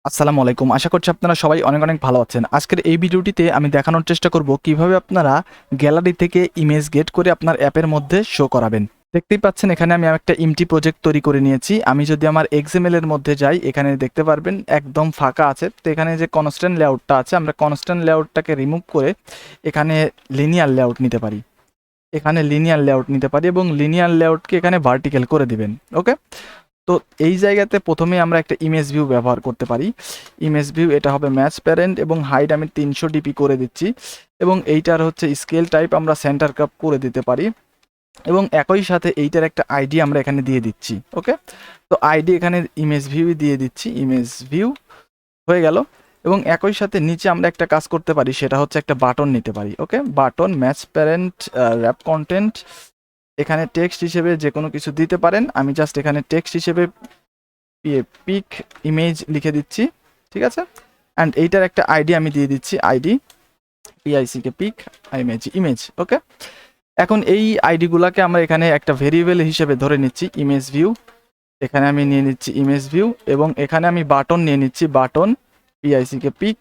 আসসালামু আলাইকুম। আশা করছি আপনারা সবাই অনেক, অনেক ভালো আছেন। আজকের এই ভিডিওটিতে আমি দেখানোর চেষ্টা করব কিভাবে আপনারা গ্যালারি থেকে ইমেজ গেট করে আপনার অ্যাপের মধ্যে শো করাবেন। দেখতেই পাচ্ছেন এখানে আমি একটা এমটি প্রজেক্ট তৈরি করে নিয়েছি। আমি যদি আমার XML এর মধ্যে যাই, এখানে দেখতে পারবেন একদম ফাঁকা আছে। তো এখানে যে কনস্ট্যান্ট লেআউটটা আছে, আমরা কনস্ট্যান্ট লেআউটটাকে রিমুভ করে এখানে লিনিয়ার লেআউট নিতে পারি। এখানে লিনিয়ার লেআউট নিতে পারি এবং লিনিয়ার লেআউটকে এখানে ভার্টিক্যাল করে দিবেন। ওকে? তো এই জায়গাতে প্রথমে আমরা একটা ইমেজ ভিউ ব্যবহার করতে পারি। ইমেজ ভিউ এটা হবে ম্যাচ প্যারেন্ট এবং হাইট আমি 300 ডিপি করে দিচ্ছি এবং এইটার হচ্ছে স্কেল টাইপ আমরা সেন্টার কাপ করে দিতে পারি এবং একই সাথে এইটার একটা আইডি আমরা এখানে দিয়ে দিচ্ছি। ওকে, তো আইডি এখানে ইমেজ ভিউ দিয়ে দিচ্ছি। ইমেজ ভিউ হয়ে গেল এবং একই সাথে নিচে আমরা একটা কাজ করতে পারি, সেটা হচ্ছে একটা বাটন নিতে পারি। Okay, button match parent wrap content, এখানে টেক্সট হিসেবে যে কোনো কিছু দিতে পারেন। আমি জাস্ট এখানে টেক্সট হিসেবে পিক ইমেজ লিখে দিচ্ছি, ঠিক আছে। অ্যান্ড এইটার একটা আইডি আমি দিয়ে দিচ্ছি, আইডি পিআইসিকে পিক ইমেজ ইমেজ। ওকে, এখন এই আইডিগুলোকে আমরা এখানে একটা ভেরিয়েবল হিসেবে ধরে নিচ্ছি। ইমেজ ভিউ, এখানে আমি নিয়ে নিচ্ছি ইমেজ ভিউ এবং এখানে আমি বাটন নিয়ে নিচ্ছি, বাটন পিআইসিকে পিক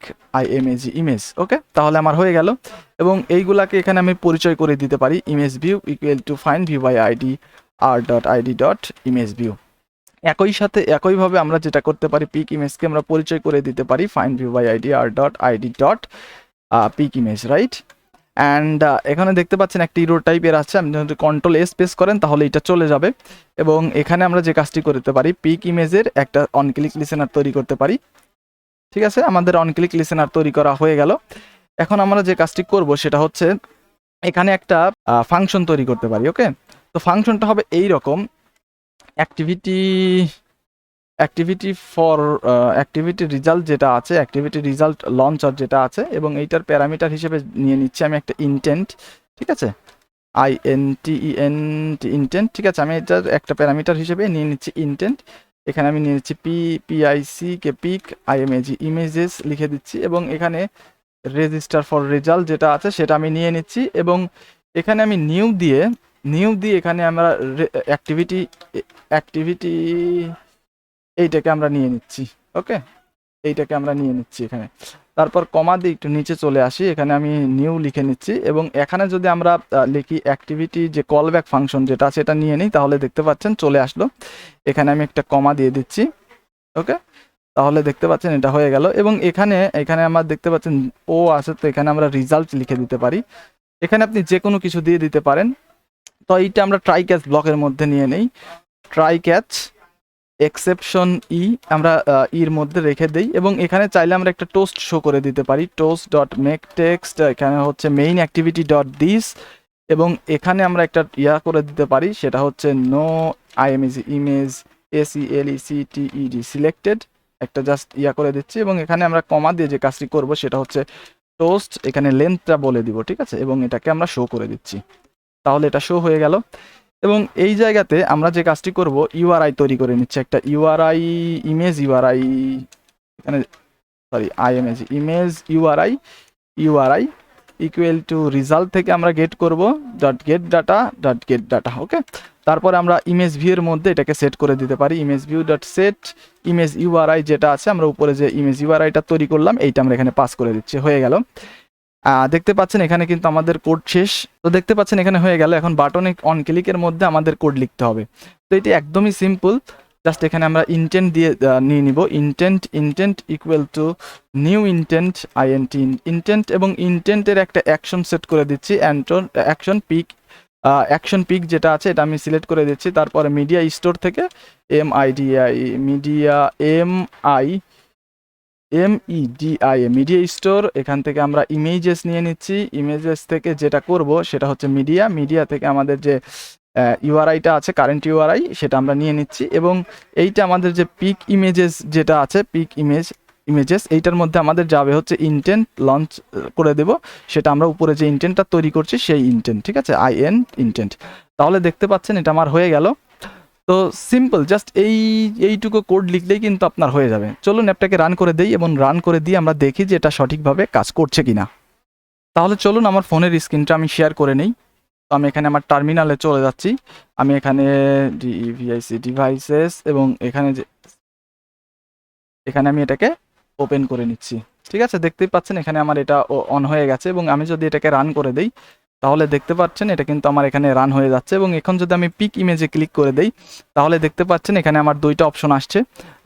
ইমেজ ইমেজ। ওকে, তাহলে আমার হয়ে গেল এবং এইগুলাকে এখানে আমি পরিচয় করে দিতে পারি। Image view equal to find view by ID R dot ID dot image view. একই সাথে একইভাবে আমরা যেটা করতে পারি, পিক ইমেজকে আমরা পরিচয় করে দিতে পারি find view by ID R dot ID dot pick image, right. And এখানে দেখতে পাচ্ছেন একটা ইরো টাইপের আছে, আপনি যদি কন্ট্রোল এস প্রেস করেন তাহলে এটা চলে যাবে এবং এখানে আমরা যে কাজটি করতে পারি, পিক ইমেজের একটা অন ক্লিক লিসেনার তৈরি করতে পারি। ঠিক আছে, আমাদের অন ক্লিক লিসেনার তৈরি করা হয়ে গেল। এখন আমরা যে কাজটি করব সেটা হচ্ছে এখানে একটা ফাংশন তৈরি করতে পারি। ওকে, তো ফাংশনটা হবে এই রকম, অ্যাক্টিভিটি অ্যাক্টিভিটি রেজাল্ট যেটা আছে, অ্যাক্টিভিটি রেজাল্ট লঞ্চার যেটা আছে এবং এইটার প্যারামিটার হিসেবে নিয়ে নিচ্ছি আমি একটা ইনটেন্ট। ঠিক আছে, ইনটেন্ট। ঠিক আছে, আমি এটার একটা প্যারামিটার হিসেবে নিয়ে নিচ্ছি ইনটেন্ট। এখানে আমি নিয়ে নিচ্ছি পিআইসি কে পিক আইএমএজি ইমেজেস লিখে দিচ্ছি এবং এখানে রেজিস্টার ফর রেজাল্ট যেটা আছে সেটা আমি নিয়ে নিচ্ছি এবং এখানে আমি নিউ দিয়ে এখানে আমরা অ্যাক্টিভিটি অ্যাক্টিভিটি এইটাকে আমরা নিয়ে নিচ্ছি। ওকে, এইটাকে আমরা নিয়ে নিচ্ছি এখানে, তারপর কমা দিয়ে একটু নিচে চলে আসি, এখানে আমি নিউ লিখে নিচ্ছি এবং এখানে যদি আমরা লিখি অ্যাক্টিভিটি যে কল ব্যাক ফাংশন যেটা সেটা নিয়ে নিই, তাহলে দেখতে পাচ্ছেন চলে আসলো। এখানে আমি একটা কমা দিয়ে দিচ্ছি। ওকে, তাহলে দেখতে পাচ্ছেন এটা হয়ে গেল এবং এখানে এখানে আমার দেখতে পাচ্ছেন ও আছে, তো এখানে আমরা রেজাল্ট লিখে দিতে পারি। এখানে আপনি যে কোনো কিছু দিয়ে দিতে পারেন। তো এইটা আমরা ট্রাই ক্যাচ ব্লকের মধ্যে নিয়ে নেই, ট্রাই ক্যাচ এক্সেপশন আমরা ইর মধ্যে রেখে দেই এবং এখানে চাইলে আমরা একটা টোস্ট শো করে দিতে পারি, টোস্ট ডট মেক টেক্সট, এখানে হচ্ছে মেইন অ্যাক্টিভিটি ডট দিস এবং এখানে আমরা একটা করে দিতে পারি, সেটা হচ্ছে নো আইএমএজ ইমেজ SELECTED সিলেক্টেড, একটা জাস্ট করে দিচ্ছি এবং এখানে আমরা কমা দিয়ে যে কাজটি করব সেটা হচ্ছে টোস্ট, এখানে লেন্থটা বলে দিব। ঠিক আছে, এবং এটাকে আমরা শো করে দিচ্ছি, তাহলে এটা শো হয়ে গেল এবং এই জায়গাতে আমরা যে কাজটি করব, ইউআরআই তৈরি করে নিচ্ছে একটা ইউআরআই ইমেজ ইউআরআই, এখানে sorry image image URI equal to result থেকে আমরা গেট করব ডট গেট ডাটা। ওকে, তারপরে আমরা ইমেজ ভিউ এর মধ্যে এটাকে সেট করে দিতে পারি, image view dot set image URI যেটা আছে, আমরা উপরে যে ইমেজ ইউআরআইটা তৈরি করলাম এইটা আমরা এখানে পাস করে দিচ্ছি, হয়ে গেল। দেখতে পাচ্ছেন এখানে কিন্তু আমাদের কোড শেষ। তো দেখতে পাচ্ছেন এখানে হয়ে গেল। এখন বাটনে অন ক্লিকের মধ্যে আমাদের কোড লিখতে হবে। তো এটি একদমই সিম্পল, জাস্ট এখানে আমরা ইনটেন্ট দিয়ে নিয়ে নিব, intent equal to new intent intent এবং ইনটেন্টের একটা অ্যাকশন সেট করে দিচ্ছি, অ্যাকশন পিক যেটা আছে এটা আমি সিলেক্ট করে দিচ্ছি। তারপরে মিডিয়া স্টোর থেকে মিডিয়া স্টোর, এখান থেকে আমরা ইমেজেস নিয়ে নিচ্ছি। ইমেজেস থেকে যেটা করব সেটা হচ্ছে মিডিয়া থেকে আমাদের যে ইউআরআইটা আছে, কারেন্ট ইউআরআই, সেটা আমরা নিয়ে নিচ্ছি এবং এইটা আমাদের যে পিক ইমেজেস যেটা আছে, পিক ইমেজেস এইটার মধ্যে আমাদের যাবে হচ্ছে ইনটেন্ট লঞ্চ করে দেব, সেটা আমরা উপরে যে ইনটেন্টটা তৈরি করছি সেই ইনটেন্ট। ঠিক আছে, ইনটেন্ট। তাহলে দেখতে পাচ্ছেন এটা আমার হয়ে গেল। তো সিম্পল, জাস্ট এইটুকু কোড লিখলেই কিন্তু আপনার হয়ে যাবে। চলুন অ্যাপটাকে রান করে দেই এবং রান করে দিয়ে আমরা দেখি যে এটা সঠিকভাবে কাজ করছে কিনা। তাহলে চলুন আমার ফোনের স্ক্রিনটা আমি শেয়ার করে নেই। তো আমি এখানে আমার টার্মিনালে চলে যাচ্ছি। আমি এখানে ডিভাইসেস এবং এখানে আমি এটাকে ওপেন করে নিচ্ছি। ঠিক আছে, দেখতেই পাচ্ছেন এখানে আমার এটা অন হয়ে গেছে এবং আমি যদি এটাকে রান করে দেই তাহলে দেখতে পাচ্ছেন এটা কিন্তু আমার এখানে রান হয়ে যাচ্ছে। এবং এখন যদি আমি পিক ইমেজে ক্লিক করে দেই তাহলে দেখতে পাচ্ছেন এখানে আমার দুইটা অপশন আসছে।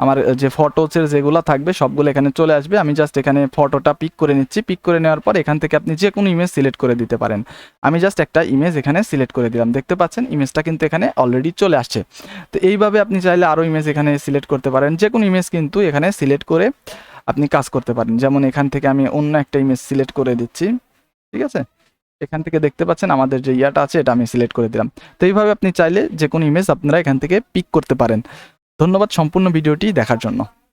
আমার যে ফটোসের যেগুলো থাকবে সবগুলো এখানে চলে আসবে। আমি জাস্ট এখানে ফটোটা পিক করে নিচ্ছি। পিক করে নেওয়ার পর এখান থেকে আপনি যে কোনো ইমেজ সিলেক্ট করে দিতে পারেন। আমি জাস্ট একটা ইমেজ এখানে সিলেক্ট করে দিলাম। দেখতে পাচ্ছেন ইমেজটা কিন্তু এখানে অলরেডি চলে আসছে। তো এইভাবে আপনি চাইলে আরও ইমেজ এখানে সিলেক্ট করতে পারেন। যে কোনো ইমেজ কিন্তু এখানে সিলেক্ট করে আপনি কাজ করতে পারেন। যেমন এখান থেকে আমি অন্য একটা ইমেজ সিলেক্ট করে দিচ্ছি। ঠিক আছে, এখান থেকে দেখতে পাচ্ছেন আমাদের যে ইয়াটা আছে এটা আমি সিলেক্ট করে দিলাম। তো এইভাবে আপনি চাইলে যে কোনো ইমেজ আপনারা এখান থেকে পিক করতে পারেন। ধন্যবাদ সম্পূর্ণ ভিডিওটি দেখার জন্য।